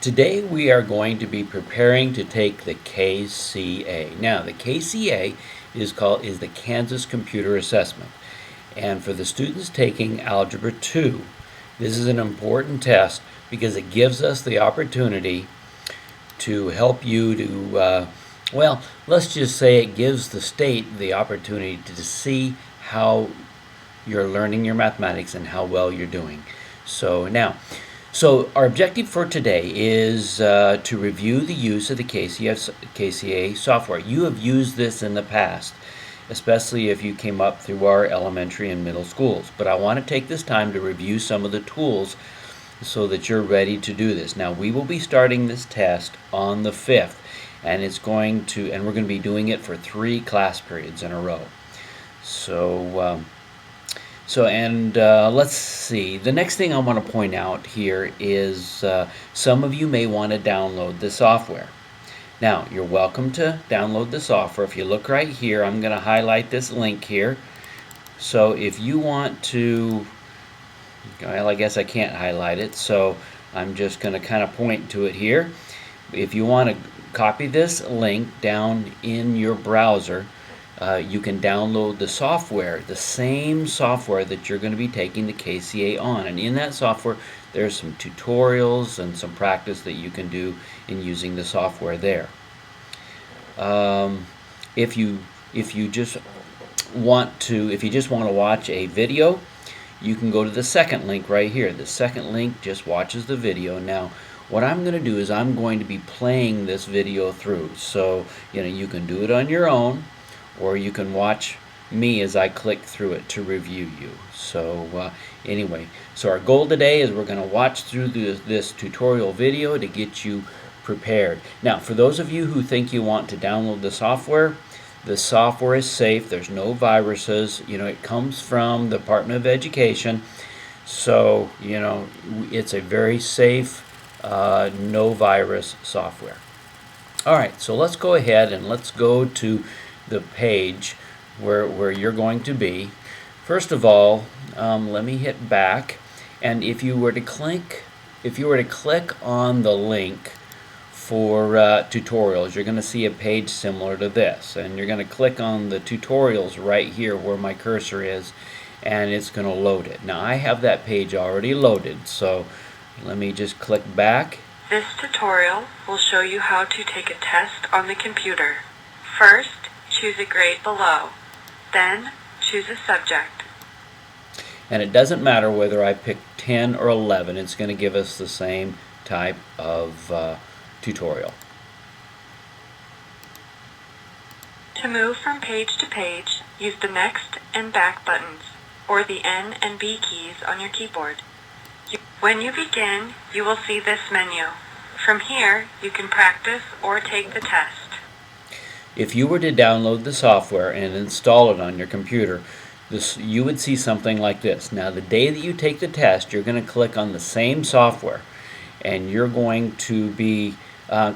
Today we are going to be preparing to take the KCA. Now the KCA is the Kansas Computer Assessment. And for the students taking Algebra 2, this is an important test because it gives us the opportunity to help you to, well, let's just say it gives the state the opportunity to see how you're learning your mathematics and how well you're doing. So our objective for today is to review the use of the KCA software. You have used this in the past, especially if you came up through our elementary and middle schools. But I want to take this time to review some of the tools so that you're ready to do this. Now we will be starting this test on the 5th, and we're going to be doing it for 3 class periods in a row. Let's see. The next thing I want to point out here is some of you may want to download the software. Now, you're welcome to download the software. If you look right here, I'm going to highlight this link here. So if you want to, well, I guess I can't highlight it, so I'm just going to kind of point to it here. If you want to copy this link down in your browser, you can download the software, the same software that you're going to be taking the KCA on. And in that software, there's some tutorials and some practice that you can do in using the software there. If you just want to watch a video, you can go to the second link right here. The second link just watches the video. Now, what I'm going to do is I'm going to be playing this video through. So, you can do it on your own, or you can watch me as I click through it to review you. So anyway, so our goal today is we're going to watch through this tutorial video to get you prepared. Now, for those of you who think you want to download the software is safe. There's no viruses. It comes from the Department of Education. So, it's a very safe, no virus software. All right, so let's go ahead and let's go to the page where you're going to be. First of all, let me hit back, and if you were to click on the link for tutorials, you're going to see a page similar to this, and you're going to click on the tutorials right here where my cursor is, and it's going to load it. Now I have that page already loaded, so let me just click back. This tutorial will show you how to take a test on the computer. First, choose a grade below, then choose a subject. And it doesn't matter whether I pick 10 or 11, it's going to give us the same type of tutorial. To move from page to page, use the next and back buttons, or the N and B keys on your keyboard. When you begin, you will see this menu. From here, you can practice or take the test. If you were to download the software and install it on your computer, you would see something like this. Now, the day that you take the test, you're going to click on the same software, and you're going to be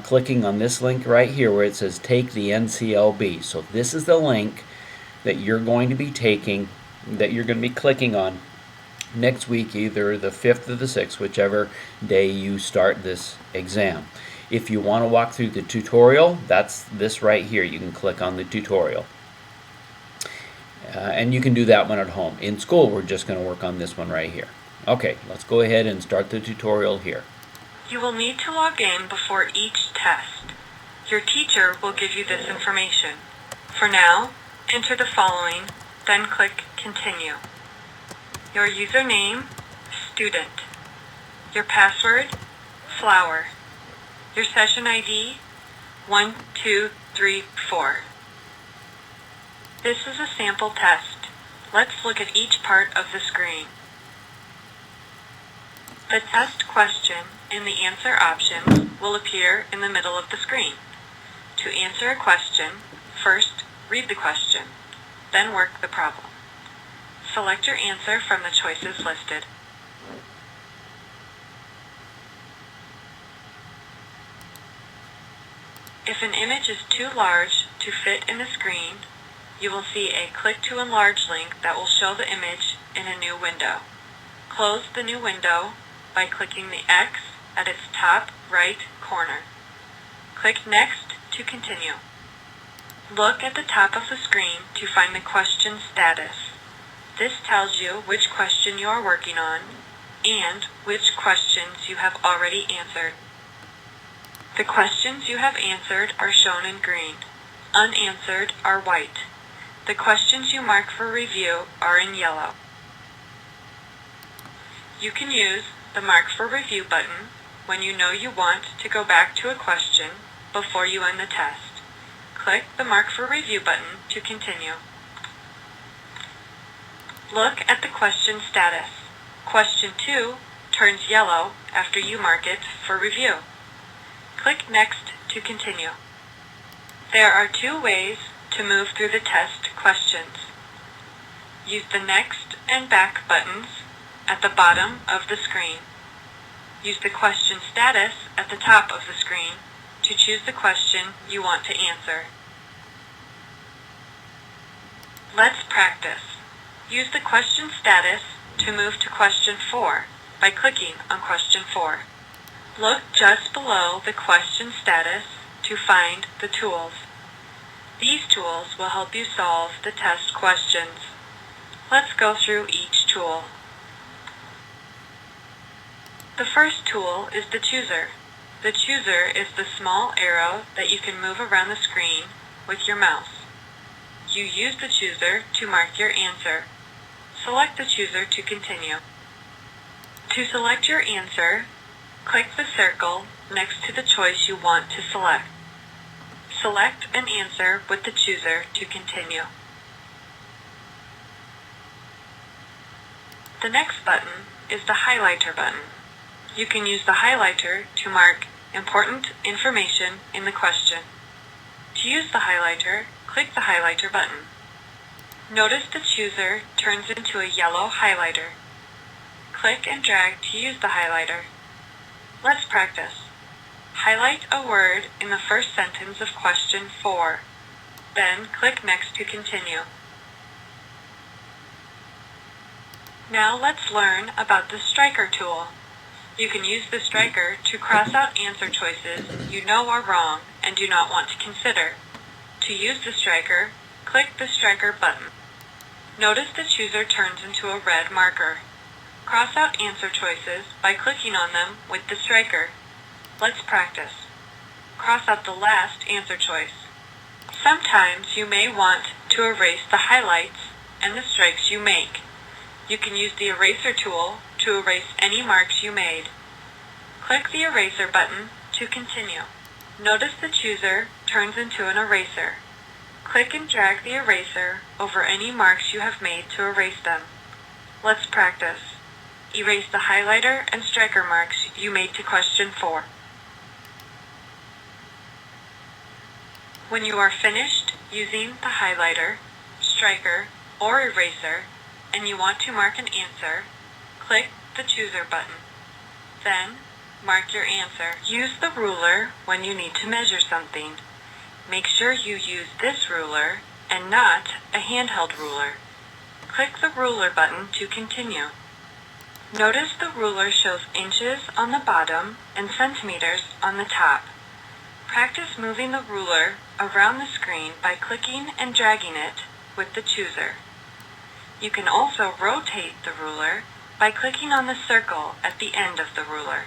clicking on this link right here where it says Take the NCLB. So this is the link that you're going to be taking, that you're going to be clicking on next week, either the 5th or the 6th, whichever day you start this exam. If you want to walk through the tutorial, that's this right here. You can click on the tutorial. And you can do that one at home. In school, we're just going to work on this one right here. Okay, let's go ahead and start the tutorial here. You will need to log in before each test. Your teacher will give you this information. For now, enter the following, then click Continue. Your username, student. Your password, flower. Your session ID, 1234. This is a sample test. Let's look at each part of the screen. The test question and the answer options will appear in the middle of the screen. To answer a question, first read the question, then work the problem. Select your answer from the choices listed. If an image is too large to fit in the screen, you will see a Click to Enlarge link that will show the image in a new window. Close the new window by clicking the X at its top right corner. Click Next to continue. Look at the top of the screen to find the question status. This tells you which question you are working on and which questions you have already answered. The questions you have answered are shown in green. Unanswered are white. The questions you mark for review are in yellow. You can use the Mark for Review button when you know you want to go back to a question before you end the test. Click the Mark for Review button to continue. Look at the question status. Question 2 turns yellow after you mark it for review. Click Next to continue. There are 2 ways to move through the test questions. Use the Next and Back buttons at the bottom of the screen. Use the question status at the top of the screen to choose the question you want to answer. Let's practice. Use the question status to move to question 4 by clicking on question 4. Look just below the question status to find the tools. These tools will help you solve the test questions. Let's go through each tool. The first tool is the chooser. The chooser is the small arrow that you can move around the screen with your mouse. You use the chooser to mark your answer. Select the chooser to continue. To select your answer, click the circle next to the choice you want to select. Select an answer with the chooser to continue. The next button is the highlighter button. You can use the highlighter to mark important information in the question. To use the highlighter, click the highlighter button. Notice the chooser turns into a yellow highlighter. Click and drag to use the highlighter. Let's practice. Highlight a word in the first sentence of question 4. Then click Next to continue. Now let's learn about the striker tool. You can use the striker to cross out answer choices you know are wrong and do not want to consider. To use the striker, click the striker button. Notice the chooser turns into a red marker. Cross out answer choices by clicking on them with the striker. Let's practice. Cross out the last answer choice. Sometimes you may want to erase the highlights and the strikes you make. You can use the eraser tool to erase any marks you made. Click the eraser button to continue. Notice the chooser turns into an eraser. Click and drag the eraser over any marks you have made to erase them. Let's practice. Erase the highlighter and striker marks you made to question 4. When you are finished using the highlighter, striker, or eraser, and you want to mark an answer, click the chooser button. Then, mark your answer. Use the ruler when you need to measure something. Make sure you use this ruler and not a handheld ruler. Click the ruler button to continue. Notice the ruler shows inches on the bottom and centimeters on the top. Practice moving the ruler around the screen by clicking and dragging it with the chooser. You can also rotate the ruler by clicking on the circle at the end of the ruler.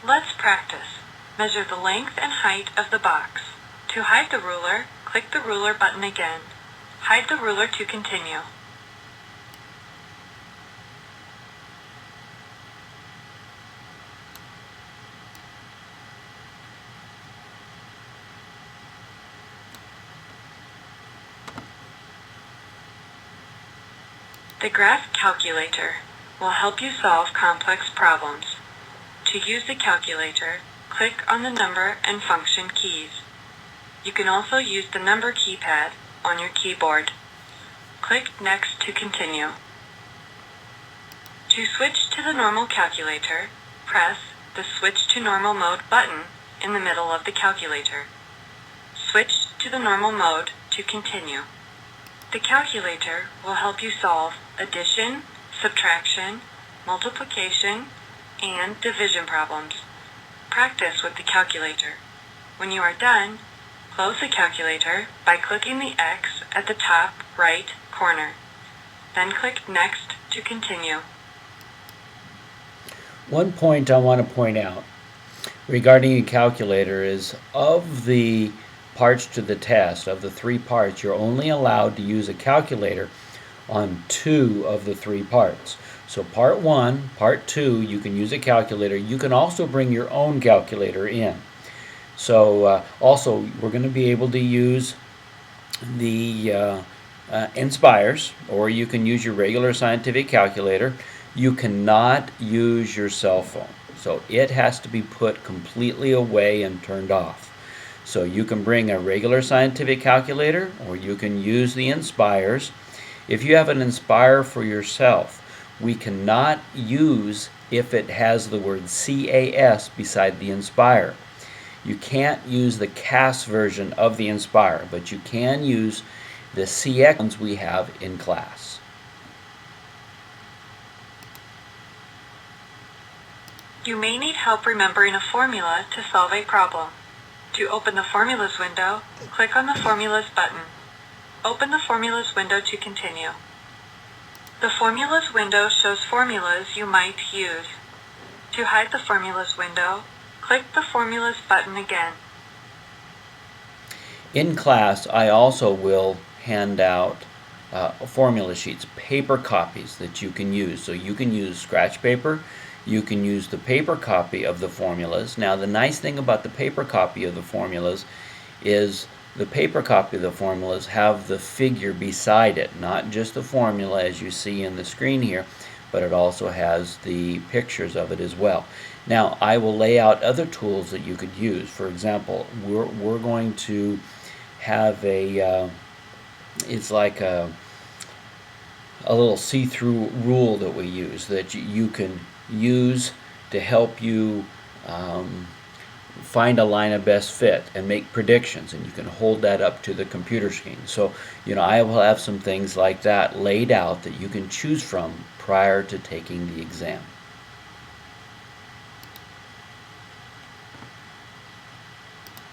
Let's practice. Measure the length and height of the box. To hide the ruler, click the ruler button again. Hide the ruler to continue. The graph calculator will help you solve complex problems. To use the calculator, click on the number and function keys. You can also use the number keypad on your keyboard. Click Next to continue. To switch to the normal calculator, press the Switch to Normal Mode button in the middle of the calculator. Switch to the normal mode to continue. The calculator will help you solve addition, subtraction, multiplication, and division problems. Practice with the calculator. When you are done, close the calculator by clicking the X at the top right corner. Then click Next to continue. One point I want to point out regarding a calculator is of the parts to the test, of the 3 parts, you're only allowed to use a calculator on 2 of the 3 parts. So part 1, part 2, you can use a calculator. You can also bring your own calculator in. So also we're going to be able to use the Inspires, or you can use your regular scientific calculator. You cannot use your cell phone. So it has to be put completely away and turned off. So you can bring a regular scientific calculator, or you can use the Inspires. If you have an Inspire for yourself, we cannot use if it has the word CAS beside the Inspire. You can't use the CAS version of the Inspire, but you can use the CX ones we have in class. You may need help remembering a formula to solve a problem. To open the Formulas window, click on the Formulas button. Open the Formulas window to continue. The Formulas window shows formulas you might use. To hide the Formulas window, click the Formulas button again. In class, I also will hand out formula sheets, paper copies that you can use. So you can use scratch paper. You can use the paper copy of the formulas. Now, the nice thing about the paper copy of the formulas is the paper copy of the formulas have the figure beside it, not just the formula as you see in the screen here, but it also has the pictures of it as well. Now, I will lay out other tools that you could use. For example, we're going to have it's like a little see-through rule that we use that you can use to help you find a line of best fit and make predictions, and you can hold that up to the computer screen. So, I will have some things like that laid out that you can choose from prior to taking the exam.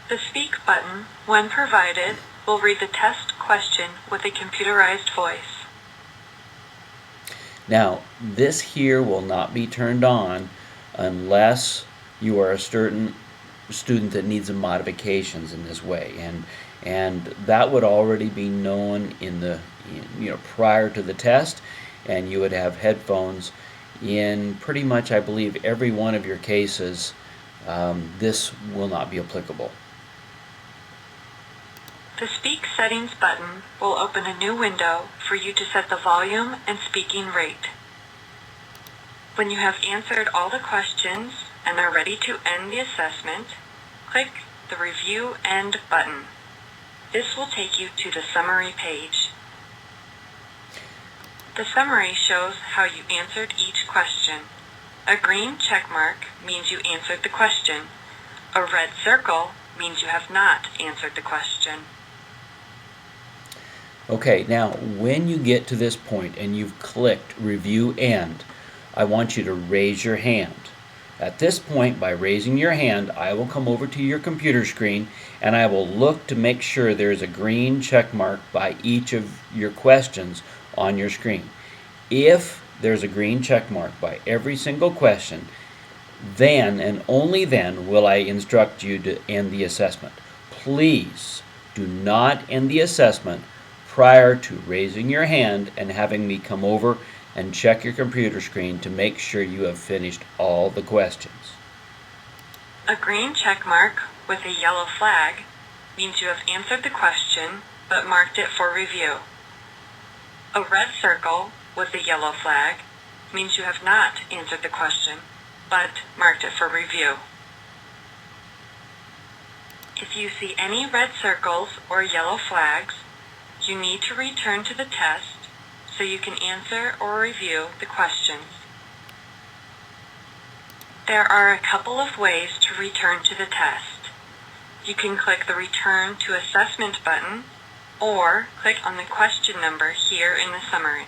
The Speak button, when provided, will read the test question with a computerized voice. Now, this here will not be turned on unless you are a certain student that needs some modifications in this way, and that would already be known prior to the test, and you would have headphones in pretty much, I believe, every one of your cases. This will not be applicable. The Speak Settings button will open a new window for you to set the volume and speaking rate. When you have answered all the questions and are ready to end the assessment, click the Review End button. This will take you to the summary page. The summary shows how you answered each question. A green check mark means you answered the question. A red circle means you have not answered the question. Okay, now when you get to this point and you've clicked Review End, I want you to raise your hand. At this point, by raising your hand, I will come over to your computer screen and I will look to make sure there is a green check mark by each of your questions on your screen. If there's a green check mark by every single question, then and only then will I instruct you to end the assessment. Please do not end the assessment prior to raising your hand and having me come over and check your computer screen to make sure you have finished all the questions. A green check mark with a yellow flag means you have answered the question but marked it for review. A red circle with a yellow flag means you have not answered the question but marked it for review. If you see any red circles or yellow flags, you need to return to the test so you can answer or review the questions. There are a couple of ways to return to the test. You can click the Return to Assessment button, or click on the question number here in the summary.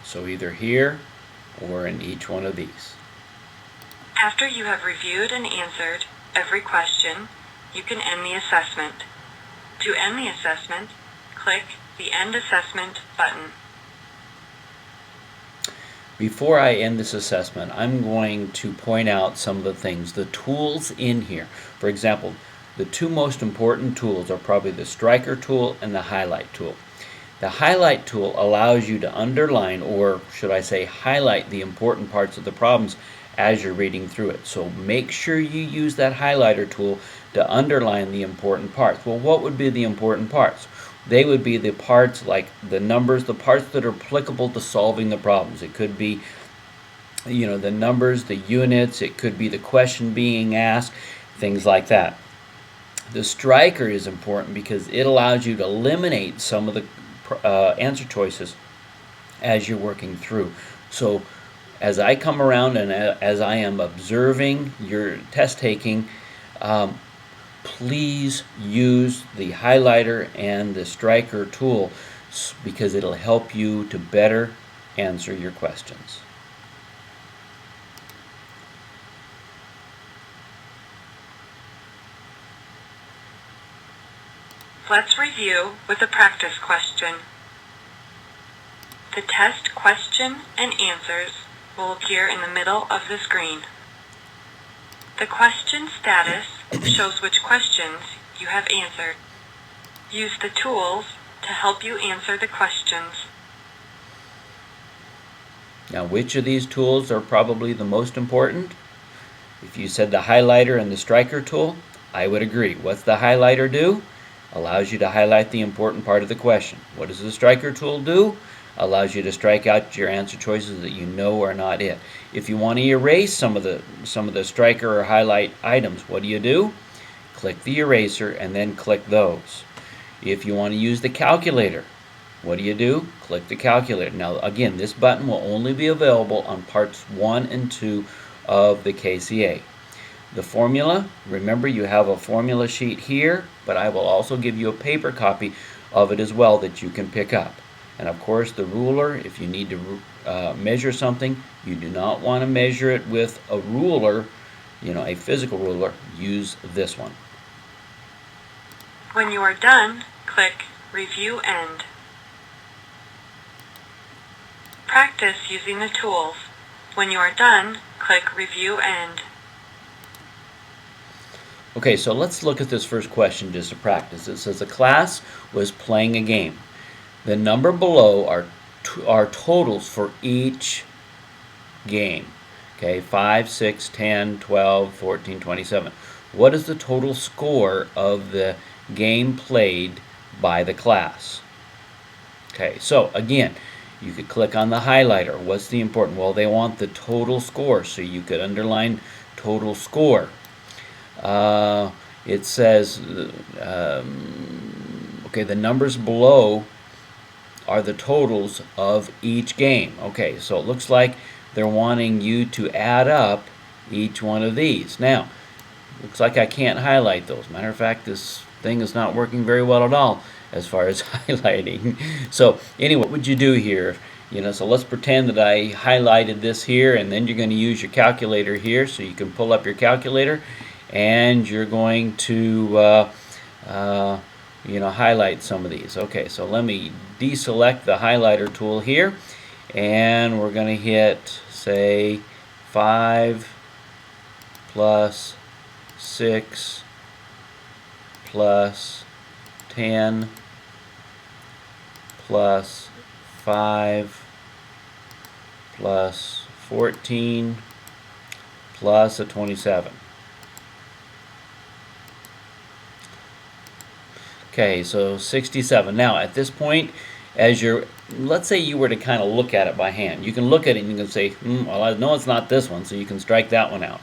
So either here or in each one of these. After you have reviewed and answered every question, you can end the assessment. To end the assessment, click the End Assessment button. Before I end this assessment, I'm going to point out some of the things, the tools in here. For example, the two most important tools are probably the striker tool and the highlight tool. The highlight tool allows you to underline, or should I say highlight, the important parts of the problems as you're reading through it. So make sure you use that highlighter tool to underline the important parts. Well, what would be the important parts? They would be the parts like the numbers, the parts that are applicable to solving the problems. It could be, the numbers, the units, it could be the question being asked, things like that. The striker is important because it allows you to eliminate some of the answer choices as you're working through. So as I come around and as I am observing your test taking, please use the highlighter and the striker tool because it'll help you to better answer your questions. Let's review with a practice question. The test question and answers will appear in the middle of the screen. The question status shows which questions you have answered. Use the tools to help you answer the questions. Now, which of these tools are probably the most important? If you said the highlighter and the striker tool, I would agree. What's the highlighter do? Allows you to highlight the important part of the question. What does the striker tool do? Allows you to strike out your answer choices that you know are not it. If you want to erase some of the striker or highlight items, what do? Click the eraser and then click those. If you want to use the calculator, what do? Click the calculator. Now again, this button will only be available on parts 1 and 2 of the KCA. The formula, remember you have a formula sheet here, but I will also give you a paper copy of it as well that you can pick up. And of course the ruler, if you need to measure something, you do not want to measure it with a ruler, a physical ruler, use this one. When you are done, click Review End. Practice using the tools. When you are done, click Review End. Okay, so let's look at this first question just to practice. It says the class was playing a game. The number below are totals for each game. Okay, 5, 6, 10, 12, 14, 27. What is the total score of the game played by the class? Okay, so again, you could click on the highlighter. What's the important? Well, they want the total score, so you could underline total score. It says, okay, the numbers below are the totals of each game. Okay, so it looks like they're wanting you to add up each one of these. Now, looks like I can't highlight those. Matter of fact, this thing is not working very well at all as far as highlighting. So anyway, what would you do here? So let's pretend that I highlighted this here, and then you're going to use your calculator here, so you can pull up your calculator and you're going to highlight some of these. Okay, so let me deselect the highlighter tool here, and we're going to hit, say, 5 plus 6 plus 10 plus 5 plus 14 plus a 27. Okay, so 67. Now at this point, let's say you were to kind of look at it by hand. You can look at it and you can say, well, I know it's not this one, so you can strike that one out.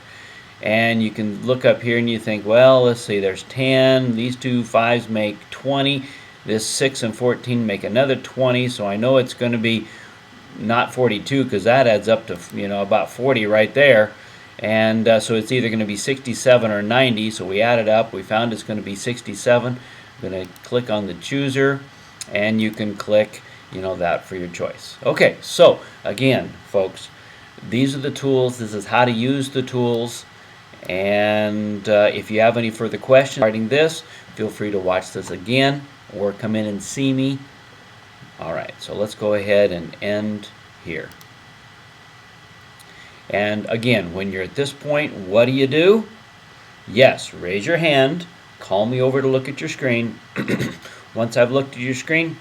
And you can look up here and you think, well, let's see, there's 10, these two 5s make 20, this 6 and 14 make another 20, so I know it's going to be not 42 because that adds up to about 40 right there. And so it's either going to be 67 or 90, so we added up, we found it's going to be 67. I'm going to click on the chooser, and you can click, that for your choice. Okay, so again, folks, these are the tools. This is how to use the tools. And if you have any further questions regarding this, feel free to watch this again or come in and see me. All right, so let's go ahead and end here. And again, when you're at this point, what do? Yes, raise your hand, call me over to look at your screen. Once I've looked at your screen,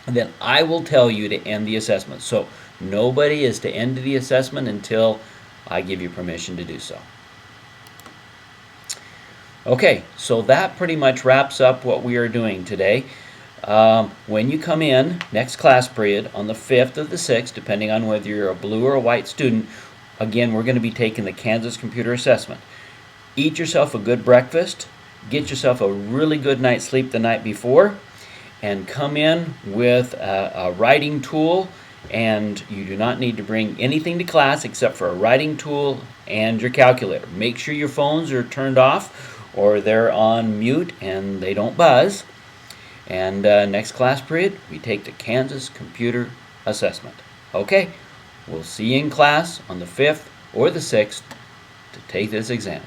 then I will tell you to end the assessment. So nobody is to end the assessment until I give you permission to do so. Okay, so that pretty much wraps up what we are doing today. When you come in next class period on the 5th or the 6th, depending on whether you're a blue or a white student, again, we're going to be taking the Kansas Computer Assessment. Eat yourself a good breakfast, get yourself a really good night's sleep the night before, and come in with a writing tool. And you do not need to bring anything to class except for a writing tool and your calculator. Make sure your phones are turned off or they're on mute and they don't buzz. And next class period, we take the Kansas Computer Assessment. Okay, we'll see you in class on the 5th or the 6th to take this exam.